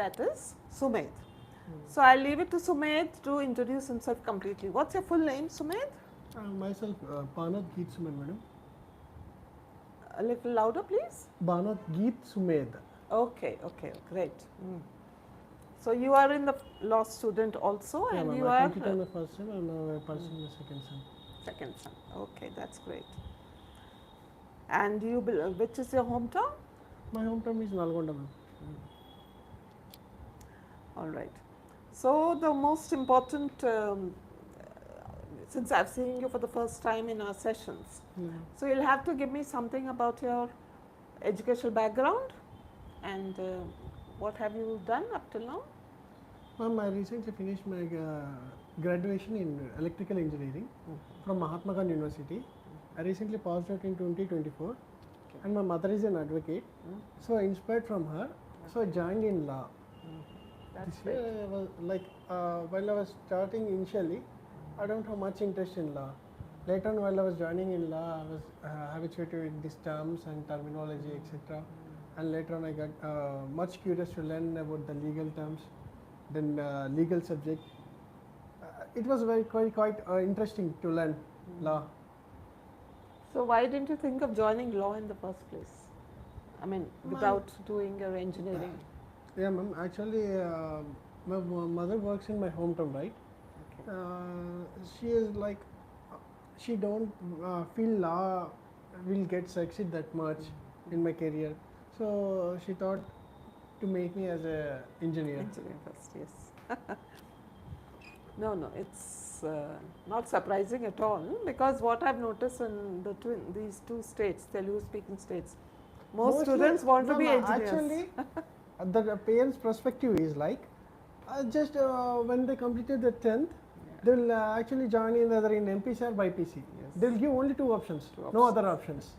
that is Sumed. So I'll leave it to Sumed to introduce himself completely. What's your full name, Sumed? Myself, Banat Geet Sumed, madam. A little louder, please. Banat Geet Sumed. Okay, great. So you are in the law student also, Yeah, and you I are completed my first sem and now I'm pursuing my second sem. second son. Okay, that's great. And you, which is your hometown? My hometown is Nalgonda, ma'am. All right. So the most important, since I've seen you for the first time in our sessions, so you'll have to give me something about your educational background and what have you done up till now? Ma'am, I recently finished my graduation in electrical engineering from Mahatma Gandhi University. I recently passed out in 2024 and my mother is an advocate. So inspired from her, so I joined in law. That's This year I was like, while I was starting initially, I don't have much interest in law. Later on, while I was joining in law, I was habituated with these terms and terminology, etc. And later on, I got much curious to learn about the legal terms, then legal subject. It was quite interesting to learn law. So why didn't you think of joining law in the first place? I mean, without doing your engineering. Yeah, ma'am. Actually, my mother works in my hometown, right? Okay. She is like, she don't feel law will get succeed that much in my career. So she thought to make me as a engineer. Engineer first, yes. No, it's not surprising at all, because what I've noticed in these two states, Telugu-speaking states, most students want to be engineers. Actually, the parents' perspective is like, just when they completed the 10th, they'll actually join in either in MPC or BPC. Yes. They'll give only two options, no other options.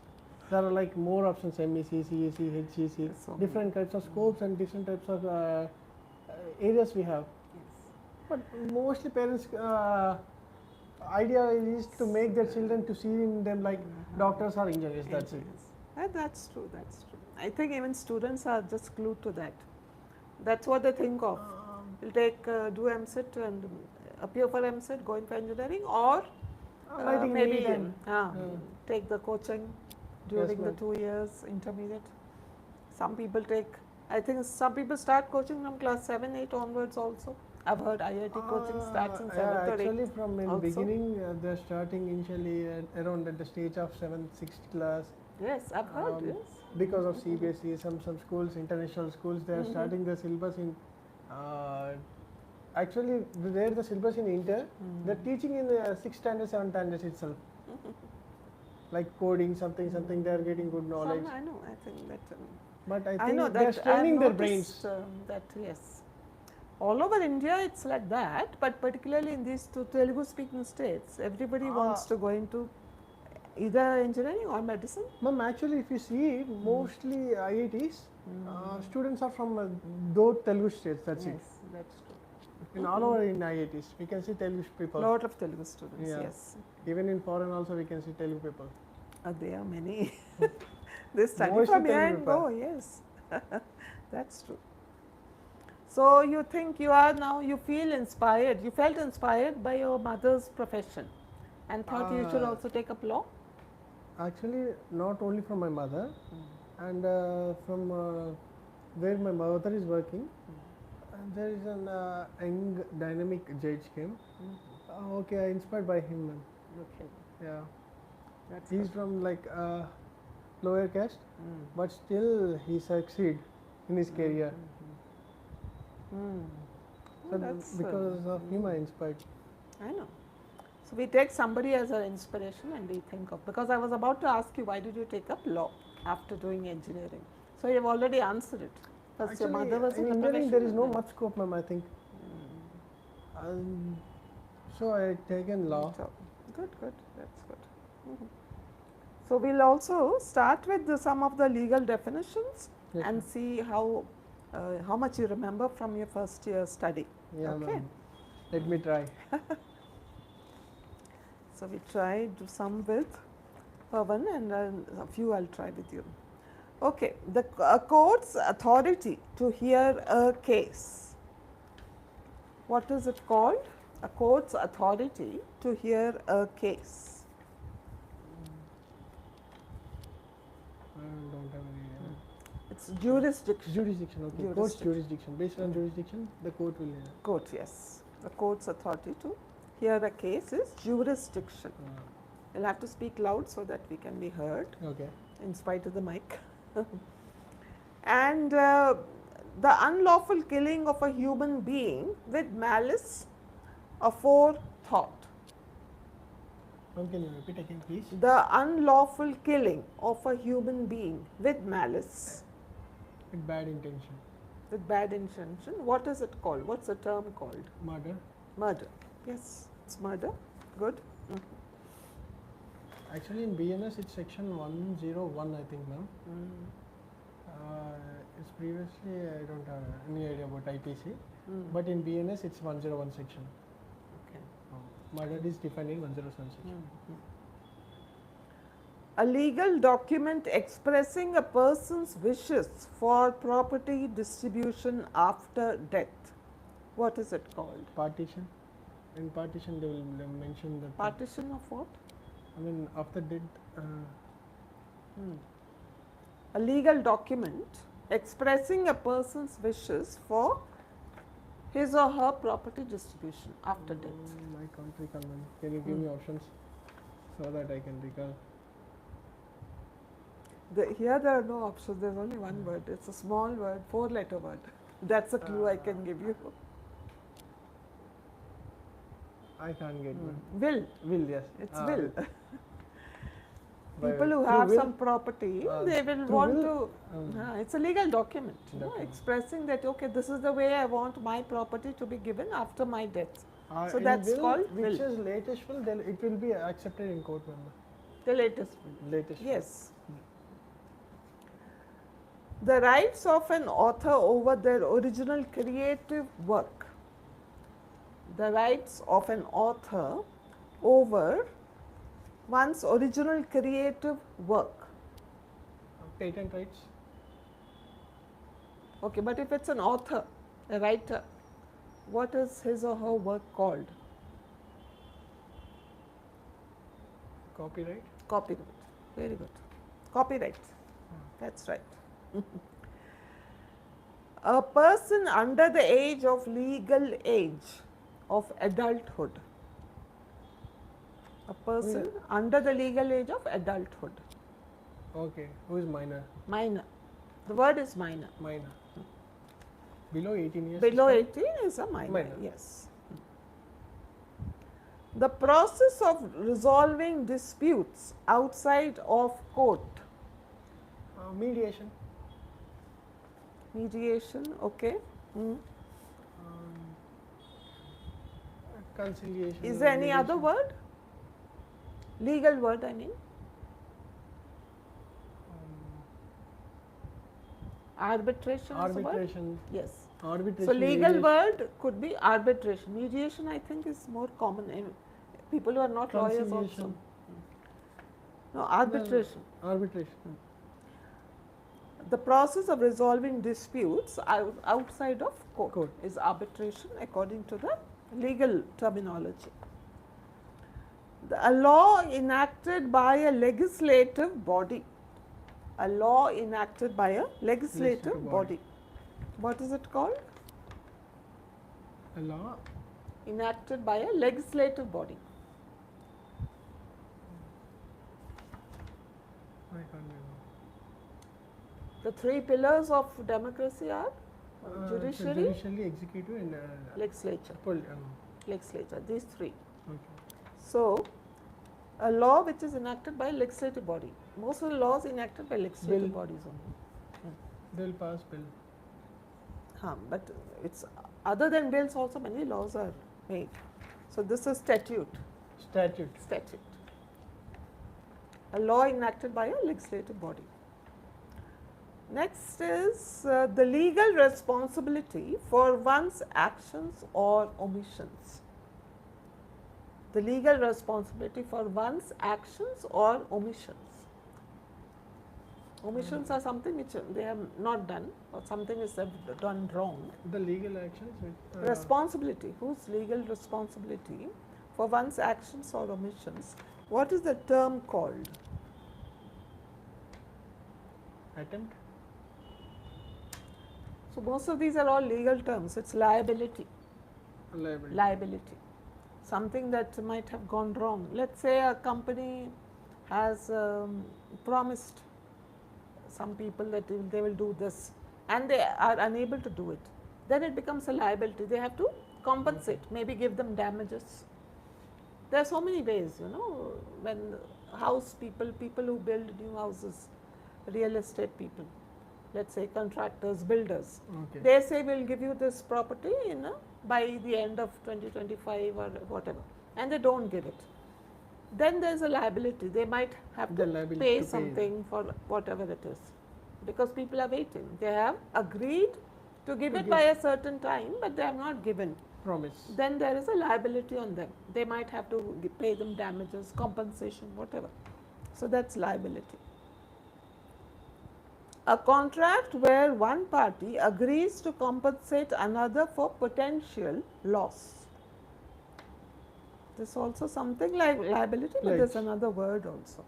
There are like more options, MEC, CEC, HCC, So different types of scopes and different types of areas we have. Yes. But mostly parents' idea is to make their children to see in them like doctors or engineers, that's it. That's true, that's true. I think even students are just glued to that. That's what they think of. Will take, do MCET and appear for MCET, go in for engineering, or maybe take the coaching during the 2 years, intermediate. Some people take, I think some people start coaching from class 7, 8 onwards also. I've heard IIT coaching starts in 7th or 8th. Actually, from in beginning, they're starting initially around at the stage of 7th, 6th class. Yes, I've heard, yes. Because of CBSE, some schools, international schools, they are starting the syllabus in, actually, where the syllabus in Inter, they're teaching in the 6th standard, 7th standard itself. Like coding, something, they're getting good knowledge. I know, I think that. But I think they're training their brains. That, yes. All over India, it's like that, but particularly in these two Telugu-speaking states, everybody wants to go into either engineering or medicine. Ma'am, actually, if you see, mostly IITs, students are from those Telugu states, that's it. Yes, that's true. In all over in IITs, we can see Telugu people. Lot of Telugu students, yes. Even in foreign also, we can see Telugu people. There are many. They study Mostly from here Telugu and people. go, yes. That's true. So you think you are now, you feel inspired, you felt inspired by your mother's profession and thought you should also take up law? Actually, not only from my mother, and from where my mother is working, there is an young dynamic judge came. Okay, I inspired by him, ma'am. Okay. Yeah. That's He's from like lower caste, but still he succeed in his career. So because of him, I inspired. I know. So we take somebody as an inspiration and we think of, because I was about to ask you, why did you take up law after doing engineering? So you have already answered it. First, your mother was in engineering, there is no much scope, ma'am, I think. So I taken law. So, good, that's good. So we'll also start with some of the legal definitions and see how much you remember from your first year study. Yeah, okay. ma'am. Let me try. So we tried some with Pavan and a few I'll try with you. Okay, a court's authority to hear a case. What is it called? A court's authority to hear a case. I don't have any idea. It's jurisdiction. Jurisdiction, okay. Court's jurisdiction. Based on jurisdiction, the court will hear. Court, yes. The court's authority to hear a case is jurisdiction. You'll have to speak loud so that we can be heard Okay. in spite of the mic. And the unlawful killing of a human being with malice aforethought. Can you repeat again, please? The unlawful killing of a human being with malice, With bad intention. with bad intention. What is it called? What's the term called? Murder. Murder. Yes, it's murder. Good. Actually, in BNS, it's section 101, I think, ma'am. It's previously, I don't have any idea about IPC, but in BNS, it's 101 section. Okay. Murder is defined in 107 section. A legal document expressing a person's wishes for property distribution after death. What is it called? Partition. In partition, they will mention that. Partition of what? I mean, after death. A legal document expressing a person's wishes for his or her property distribution after death. I can't recall, ma'am. Can you give me options so that I can recall? Here there are no options, there's only one word. It's a small word, 4-letter word. That's a clue I can give you. I can't get one. Will. Will, yes. It's will. By- People who through have will? some property, they will through want will? to. It's a legal document, Document. expressing that okay, this is the way I want my property to be given after my death. So in that's will, called which will. is latest will, then it will be accepted in court, member. The latest will. Latest. Yes. The rights of an author over their original creative work. The rights of an author over one's original creative work. Patent rights. Okay, but if it's an author, a writer, what is his or her work called? Copyright. Copyright. Very good. Copyright. That's right. A person under the age of legal age of adulthood. A person under the legal age of adulthood. Okay. Who is minor? Minor. The word is minor. Minor. Below 18 years. Below is 18 is a minor. Minor. Yes. The process of resolving disputes outside of court. mediation. Mediation, okay. Conciliation. Is there any mediation. other word? Legal word, I mean. Arbitration is the word? Arbitration. Yes. Arbitration. So legal mediation. word could be arbitration. Mediation, I think, is more common. People who are not lawyers also. Conciliation. No, arbitration. Arbitration. The process of resolving disputes outside of court, Court. is arbitration according to the legal terminology. A law enacted by a legislative body. A law enacted by a legislative body. What is it called? A law. Enacted by a legislative body. I can't remember. The three pillars of democracy are judiciary, Judiciary, executive, and legislature. Legislature, these three. Okay. So, a law which is enacted by a legislative body. Most of the laws enacted by legislative Bill. bodies only. They'll pass bill. But it's other than bills also many laws are made. So this is statute. Statute. Statute. A law enacted by a legislative body. Next is the legal responsibility for one's actions or omissions. The legal responsibility for one's actions or omissions. Omissions are something which they have not done, or something is done wrong. The legal actions with Responsibility. Whose legal responsibility for one's actions or omissions? What is the term called? attempt. So most of these are all legal terms. It's liability. Liability. Liability. Something that might have gone wrong. Let's say a company has promised some people that they will do this and they are unable to do it. Then it becomes a liability. They have to compensate, maybe give them damages. There are so many ways, you know, when house people, people who build new houses, real estate people, let's say contractors, builders, Okay. they say we'll give you this property, you know, by the end of 2025 or whatever, and they don't give it. Then there's a liability. They might have The to liability pay to pay. something for whatever it is, because people are waiting. They have agreed to give it by a certain time, but they have not given. Promise. Then there is a liability on them. They might have to pay them damages, compensation, whatever. So that's liability. A contract where one party agrees to compensate another for potential loss. This is also something like liability, but there's another word also.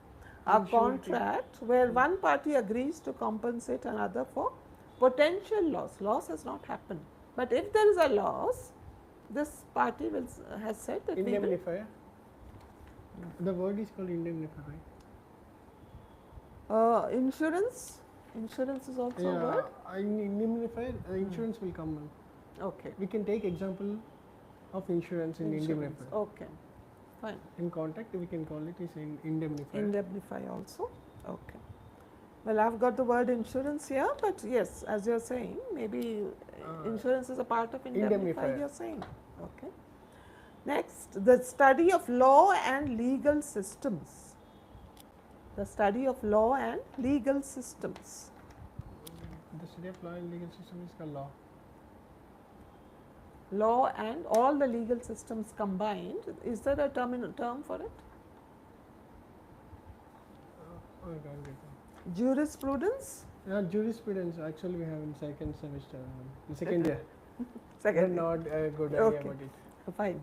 A contract where one party agrees to compensate another for potential loss. Loss has not happened, but if there is a loss, this party has said that we will. Indemnifier. The word is called indemnifier, right? Insurance. Insurance is also a word. In indemnifier, insurance will come. Okay. We can take example of insurance in indemnifier. Okay. Fine. In contract, we can call it is indemnifier. Indemnify also. Okay. Well, I've got the word insurance here, but yes, as you're saying, maybe insurance is a part of indemnify, Indemnifier. you're saying. Okay. Next, the study of law and legal systems. The study of law and legal systems. The study of law and legal system is called law. Law and all the legal systems combined. Is there a term for it? I can't get that. Jurisprudence? Jurisprudence, actually we have in second semester, in second year. Second. Not a good idea Okay. about it. Fine.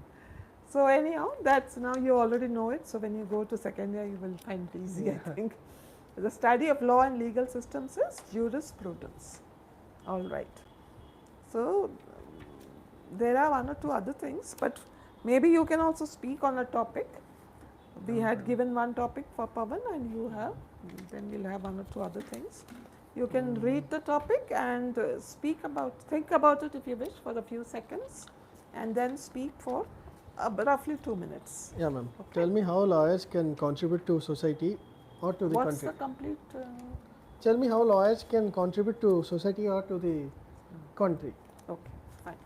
So anyhow, that's now you already know it. So when you go to second year, you will find it easy, I think. The study of law and legal systems is jurisprudence. All right. So there are one or two other things, but maybe you can also speak on a topic. We had given one topic for Pawan, and you have. Then we'll have one or two other things. You can read the topic and think about it if you wish for a few seconds, and then speak for roughly 2 minutes. Yeah, ma'am. Tell me how lawyers can contribute to society or to the What's country. the complete? Tell me how lawyers can contribute to society or to the country. Okay, fine.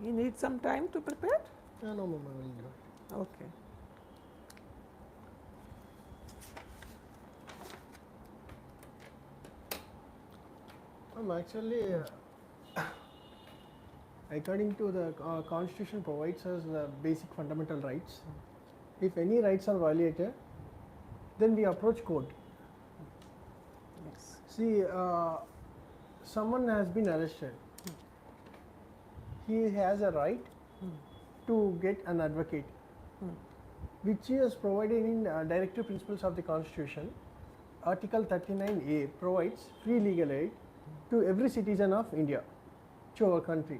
You need some time to prepare? No, ma'am, I will do it. Okay. Actually, according to the constitution provides us the basic fundamental rights. If any rights are violated, then we approach court. Yes. See, someone has been arrested. He has a right to get an advocate, which is provided in Directive Principles of the Constitution. Article 39A provides free legal aid to every citizen of India, to our country.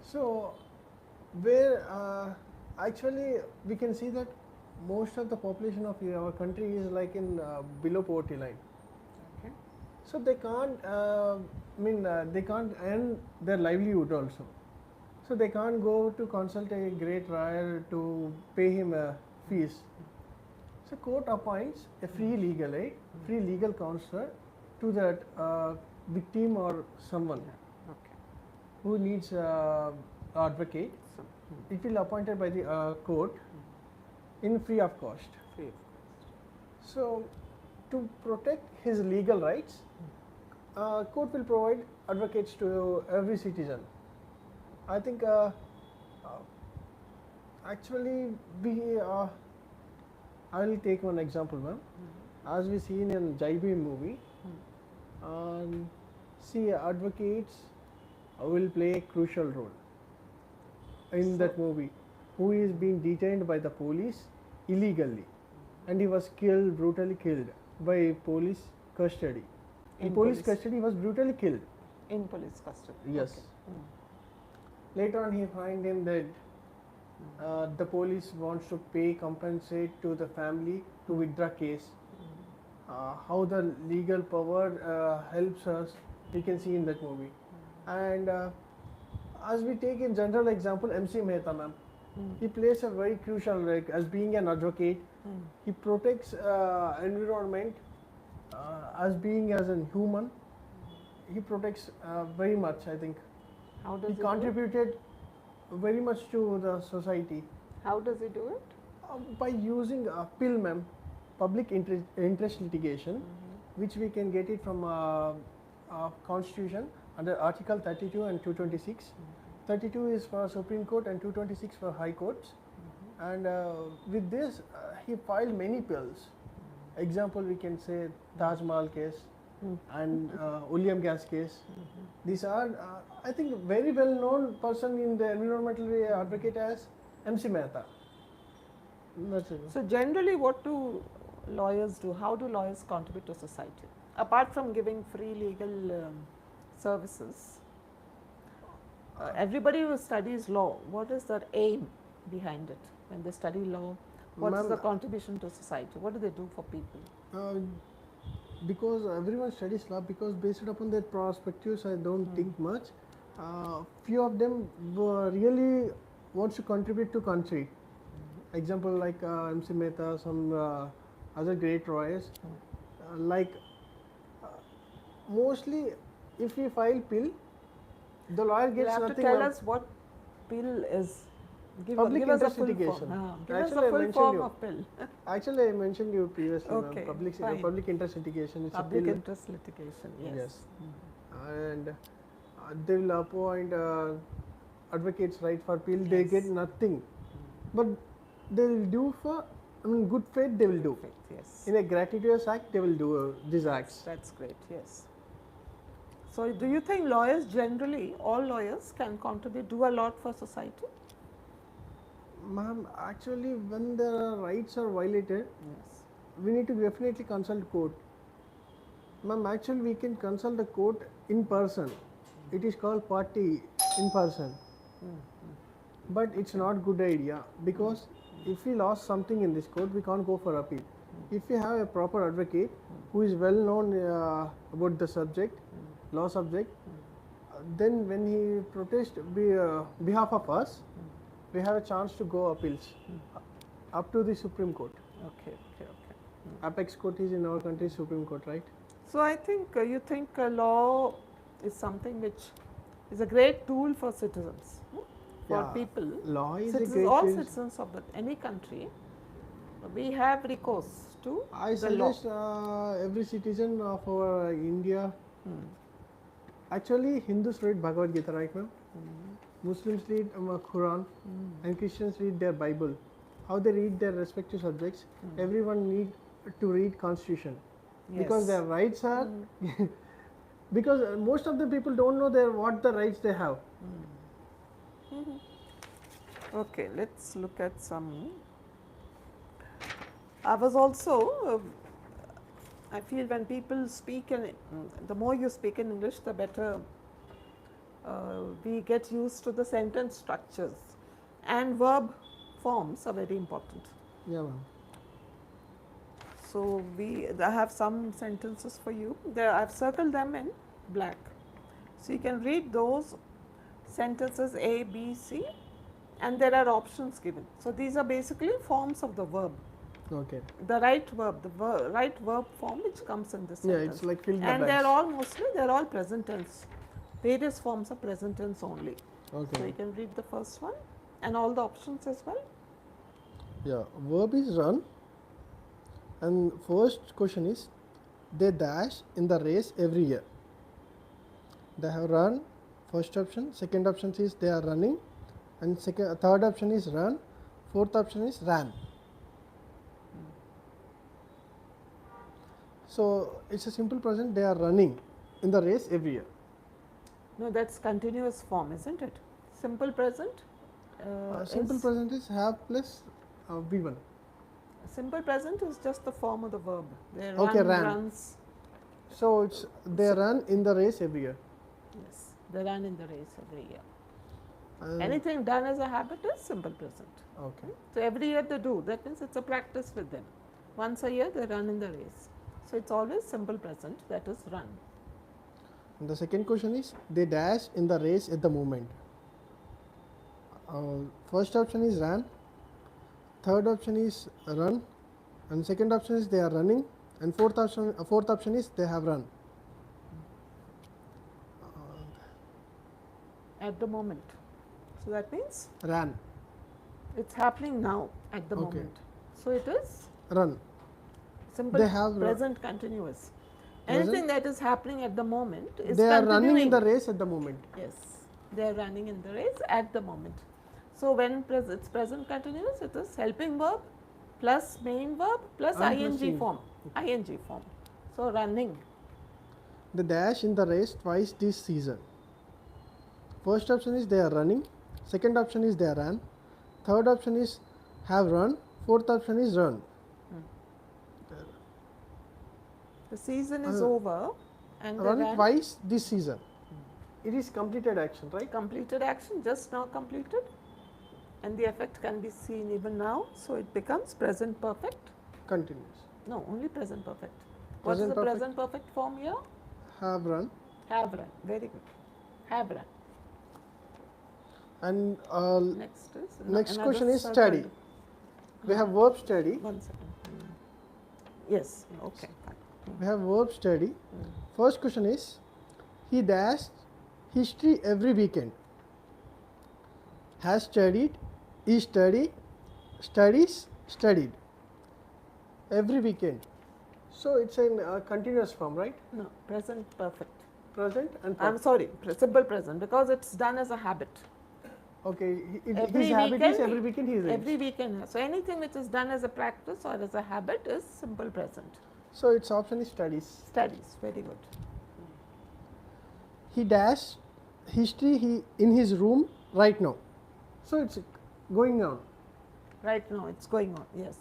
So, where actually we can see that most of the population of our country is like in below poverty line. Okay. So they can't, they can't earn their livelihood also. So they can't go to consult a great lawyer to pay him fees. So court appoints a free legal aid, free legal counselor to that victim or someone Okay. who needs advocate. So, It will appointed by the court in free of cost. free. So, to protect his legal rights, court will provide advocates to every citizen. I think actually I will take one example, ma'am. As we see in Jai Bhim movie, see advocates will play a crucial role in that movie. Who is being detained by the police illegally, and he was killed, brutally killed by police custody. In police custody, he was brutally killed. In police custody. Yes. Okay. Later on, he find him dead. The police wants to pay compensate to the family to withdraw case. How the legal power helps us, we can see in that movie. And as we take in general example, MC Mehta, ma'am, he plays a very crucial role as being an advocate. He protects environment as being as a human. He protects very much, I think. How does He contributed very much to the society. How does he do it? By using PIL, ma'am, public interest litigation, which we can get it from Constitution under Article 32 and 226. 32 is for Supreme Court and 226 for High Courts. And with this, he filed many PILs. Example, we can say Taj Mahal case and William gas case. These are, I think, very well known person in the environmental advocate as MC Mehta. That's it. So generally, what do lawyers do? How do lawyers contribute to society? Apart from giving free legal services, everybody who studies law, what is their aim behind it? When they study law, what is the contribution to society? What do they do for people? Because everyone studies law, because based upon their perspectives, I don't think much. Few of them really wants to contribute to country. Example like MC Mehta, some other great lawyers. Mostly, if we file PIL, the lawyer gets You have nothing. to tell us what PIL is. Public give us a interest full litigation. form. Give us Actually, a I full mentioned form you. of PIL. Actually, I mentioned you previously. Okay, fine. Public interest litigation. It's Public a PIL. interest litigation, yes. And they will appoint advocates, right, for PIL. They get nothing, but they will do for, good faith. They will do. Yes. In a gratuitous act, they will do these acts. That's great, yes. So, do you think lawyers generally, all lawyers can contribute, do a lot for society? Ma'am, actually, when their rights are violated, Yes. we need to definitely consult court. Ma'am, actually, we can consult the court in person. It is called party in person. But it's not good idea, because if we lost something in this court, we can't go for appeal. If we have a proper advocate who is well known about the subject, law subject, then when he protests behalf of us, we have a chance to go appeals up to the Supreme Court. Okay. Apex court is in our country Supreme Court, right? So, I think you think law is something which is a great tool for citizens, for people. Law is Citizens, a great all tool. citizens of any country, we have recourse to I the law. suggest every citizen of our India. Actually, Hindus read Bhagavad Gita, right, ma'am? Muslims read Quran, and Christians read their Bible. How they read their respective subjects, everyone need to read Constitution, because their rights are. Because most of the people don't know what the rights they have. Okay, let's look at some. I was also, I feel when people speak, the more you speak in English, the better we get used to the sentence structures, and verb forms are very important. Yeah, ma'am. So I have some sentences for you. I've circled them in black. So you can read those sentences A, B, C, and there are options given. So these are basically forms of the verb. Okay. The right verb, right verb form which comes in this sentence. Yeah, it's like fill the and blanks. they're all present tense. Various forms of present tense only. Okay. So you can read the first one and all the options as well. Yeah, verb is run, and first question is, they dash in the race every year. They have run, first option. Second option is they are running, and third option is run. Fourth option is ran. So it's a simple present. They are running in the race every year. No, that's continuous form, isn't it? Simple present. Simple Is present is have plus V1. simple present is just the form of the verb. They Okay, run, ran. runs. So it's they run in the race every year. Yes, they run in the race every year. And Anything done as a habit is simple present. okay. So every year they do. That means it's a practice with them. Once a year they run in the race. So it's always simple present, that is run. And the second question is they dash in the race at the moment. First option is ran, third option is run, and second option is they are running, and fourth option is they have run. At the moment. So that means Ran, it's happening now at the Okay. moment. So it is run. simple They have present continuous. Present? Anything that is happening at the moment is They are running in continuing. the race at the moment. Yes, they are running in the race at the moment. So when it's present continuous, it is helping verb plus main verb plus And plus ing ing. form. Ing form. So running. They dash in the race twice this season. First option is they are running, second option is they are ran, third option is have run, fourth option is run. The season is Uh, over and they Run ran. twice this season. It is completed action, right? Completed action, just now completed, and the effect can be seen even now. So it becomes present perfect. Continuous. No, only present perfect. What is Present the perfect. present perfect form here? Have run. Have run. Very good. Have run. And Next is next another question is circled. study. We have verb study. 1 second. Yes. Okay. Fine. We have verb study. First question is he dashed history every weekend. Has studied, is study, studies, studied. Every weekend. So it's in continuous form, right? No, present perfect. Present and I'm perfect. sorry, simple present because it's done as a habit. Okay. Every His habit is weekend- every weekend he reads. Every weekend. So anything which is done as a practice or as a habit is simple present. So its option is studies. Studies. Very good. He dashed history in his room right now. So it's going on. Right now it's going on. Yes.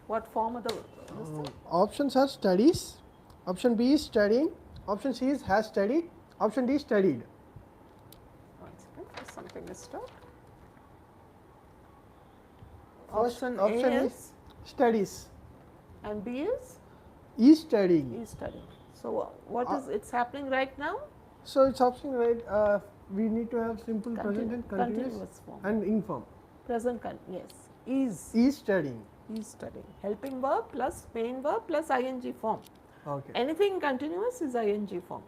What form of the this thing? Options are studies. Option B is studying. Option C is has studied. Option D is studied. 1 second. There's something missed out. First Option option A is is studies. and B is Is studying. is studying. So what is it's happening right now? So it's option right. We need to have simple present and continuous Continuous form. and inform. Present yes. Is Is studying. studying. Helping verb plus main verb plus ing form. Okay. Anything continuous is ing form.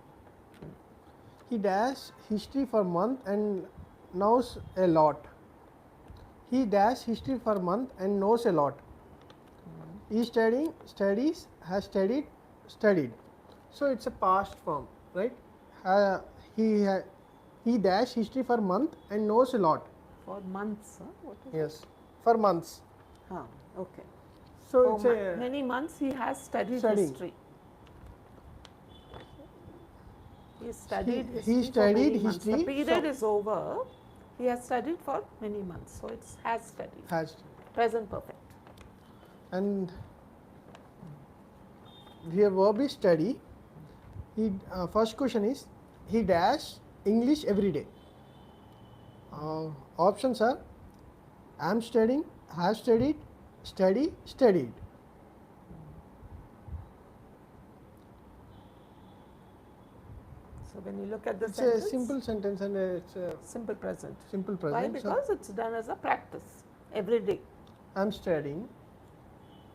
He dashed history for month and knows a lot. He dashed history for month and knows a lot. Is studying, studies, has studied, studied. So it's a past form, right? He dashed history for month and knows a lot. For months. Huh? What is Yes, for months. Huh, okay. So For it's a many months he has studied Studying. history. He studied He history. studied for many months. history, The period so- is over. He has studied for many months. So it's has studied. has, Present perfect. and here verb is study. He first question is he dash English every day. Options are am studying, have studied, study, studied. So when you look at the It's sentence, a simple sentence and it's a simple present. simple Why? present. So Because it's done as a practice every day. I'm studying.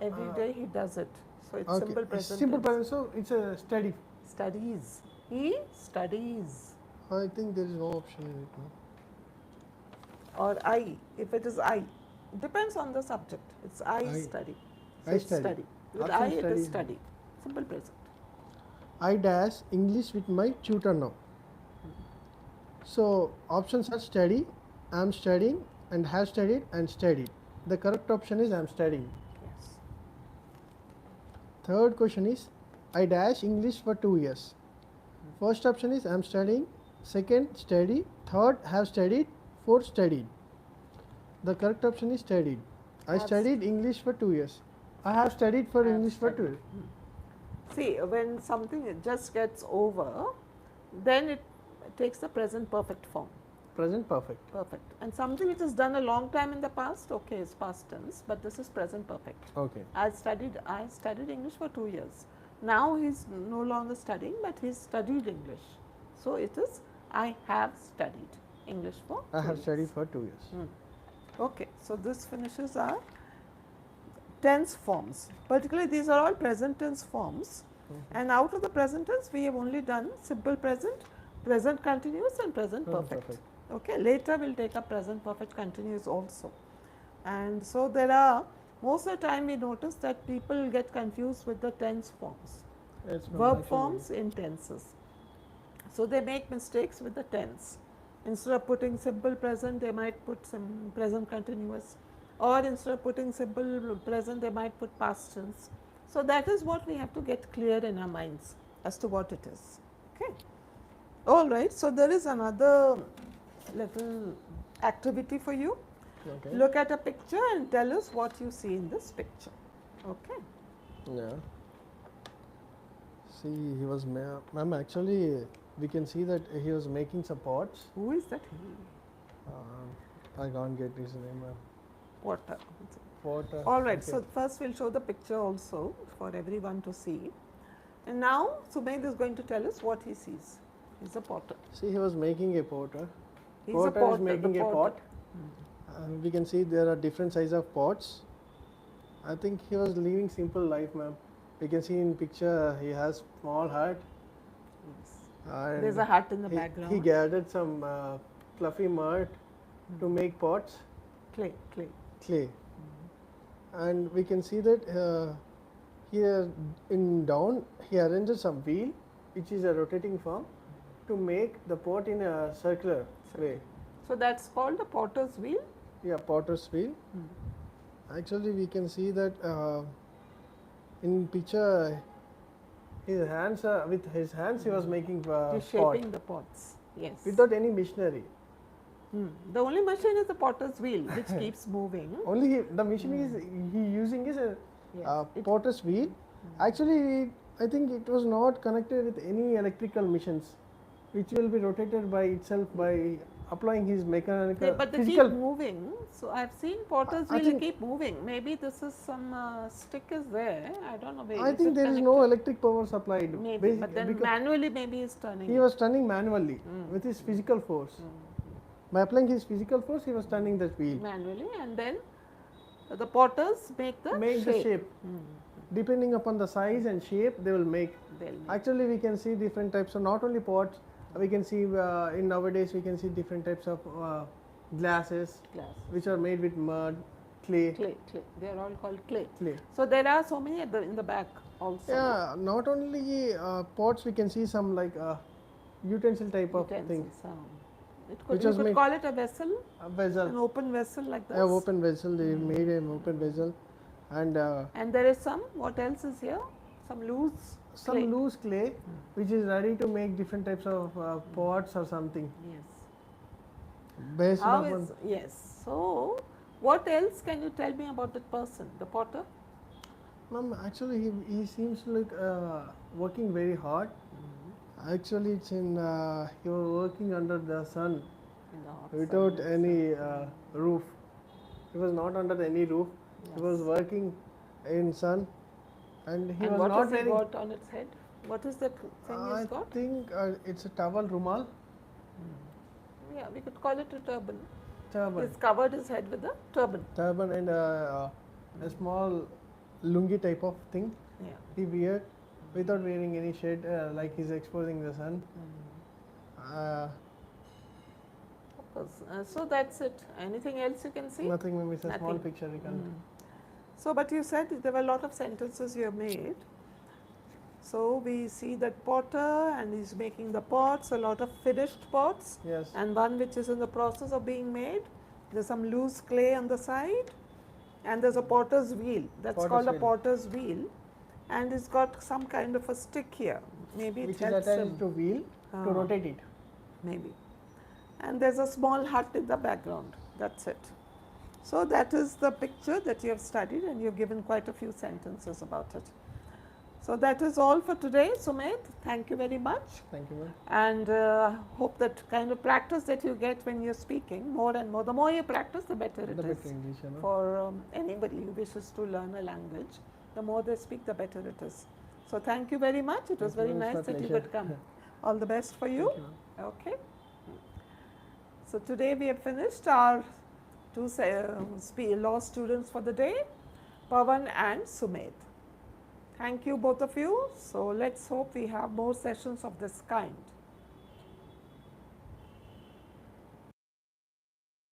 Every day he does it. So it's Okay, simple it's present. simple tense. present. So it's a study. Studies. He studies. I think there is no option in it. No? Or I, if it is I. Depends on the subject. It's I, I- study. So I it's study. With Option I, it study. is study. Simple present. I dash English with my tutor now. So options are study, am studying, and have studied and studied. The correct option is I'm studying. Yes. Third question is, I dash English for 2 years. First option is I am studying. Second, study. Third, have studied. Fourth, studied. The correct option is studied. I Have studied English for 2 years. I have studied for Have English for studied. 2 years. See, when something just gets over, then it takes the present perfect form. Present perfect. Perfect. And something which is done a long time in the past, okay, is past tense, but this is present perfect. Okay. I studied English for 2 years. Now he's no longer studying, but he's studied English. So it is, I have studied English for I 2 have years. studied for 2 years. Okay, so this finishes our tense forms. Particularly these are all present tense forms. And out of the present tense, we have only done simple present, present continuous and present perfect. Okay, later we'll take up present perfect continuous also. And so there are, most of the time we notice that people get confused with the tense forms, Yes, ma'am, verb actually. forms in tenses. So they make mistakes with the tense. Instead of putting simple present, they might put some present continuous, or instead of putting simple present, they might put past tense. So that is what we have to get clear in our minds as to what it is. Okay. All right. So there is another little activity for you. Okay. Look at a picture and tell us what you see in this picture. Okay. Yeah. See, he was, ma'am, actually, we can see that he was making some pots. Who is that he? I can't get his name, ma'am. Water. Pot. All right. Okay. So first we'll show the picture also for everyone to see. And now Sumed is going to tell us what he sees. He's a potter. See, he was making a pot. He's Potter a potter. is making the a potter. pot. We can see there are different size of pots. I think he was living simple life, ma'am. We can see in picture he has small hut. Yes. And There's a hut in the he background. gathered some fluffy mud to make pots, Clay. clay. And we can see that here in down he arranged some wheel, which is a rotating form, to make the pot in a circular way. So that's called a potter's wheel. Yeah, potter's wheel. Actually, we can see that in picture, his hands with his hands he was making He's pot shaping the pots. Yes. without any machinery. The only machine is the potter's wheel, which keeps moving. Only the machine is he using is a Yes. potter's wheel. Actually, I think it was not connected with any electrical machines, which will be rotated by itself by applying his mechanical But they physical. keep moving. So I've seen potter's I wheel think- keep moving. Maybe this is some stick is there. I don't know. I think there is no electric power supplied. Maybe, but then because manually maybe he's turning. he was turning manually with his physical force. By applying his physical force, he was turning that wheel. Manually, and then the potters make the Make the shape. Depending upon the size and shape, they will make. They'll make. Actually, we can see different types of not only pots. We can see in nowadays we can see different types of glasses, Glass. which are made with mud, clay. Clay. They are all called clay. Clay. So there are so many in the back also. Yeah, not only pots. We can see some like utensil type of thing. Utensils, It could, Which you was could made- call it a vessel, A an vessel. open vessel like this. A open vessel. They made an open vessel, and And there is some, what else is here? Some loose some clay. loose clay, which is ready to make different types of pots or something. Yes. Based How upon is, yes. So, what else can you tell me about that person, the potter? Ma'am, actually, he seems like working very hard. Actually, it's in he was working under the sun In the hot without sun. any roof. He was not under any roof. He was working in sun, and he And was what not has he wearing. got on its head? What is that thing I he's got? think it's a towel rumal Yeah, we could call it a turban. turban, He's covered his head with a turban. turban and a small lungi type of thing. Yeah. He wear without wearing any shade, like he's exposing the sun. Of course. So that's it. Anything else you can see? Nothing, ma'am. It's a small Nothing. picture. You can't. So, but you said there were a lot of sentences you have made. So, we see that potter and he's making the pots, a lot of finished pots, Yes. and one which is in the process of being made. There's some loose clay on the side, and there's a potter's wheel. That's Potter's called a wheel. potter's wheel. and it's got some kind of a stick here. Maybe it which is helps attached him. to wheel to rotate it. Maybe. And there's a small hut in the background. That's it. So that is the picture that you have studied, and you've given quite a few sentences about it. So that is all for today, Sumit. Thank you very much. Thank you, ma'am. And hope that kind of practice that you get when you're speaking, more and more, the more you practice, the better it The is. better English, you know. For anybody who wishes to learn a language, the more they speak, the better it is. So thank you very much. It was Thank very you, ma'am. nice It's my that you pleasure. could come. All the best for you. Thank you, ma'am. Okay. So today we have finished our two law students for the day, Pawan and Sumit. Thank you both of you. So let's hope we have more sessions of this kind.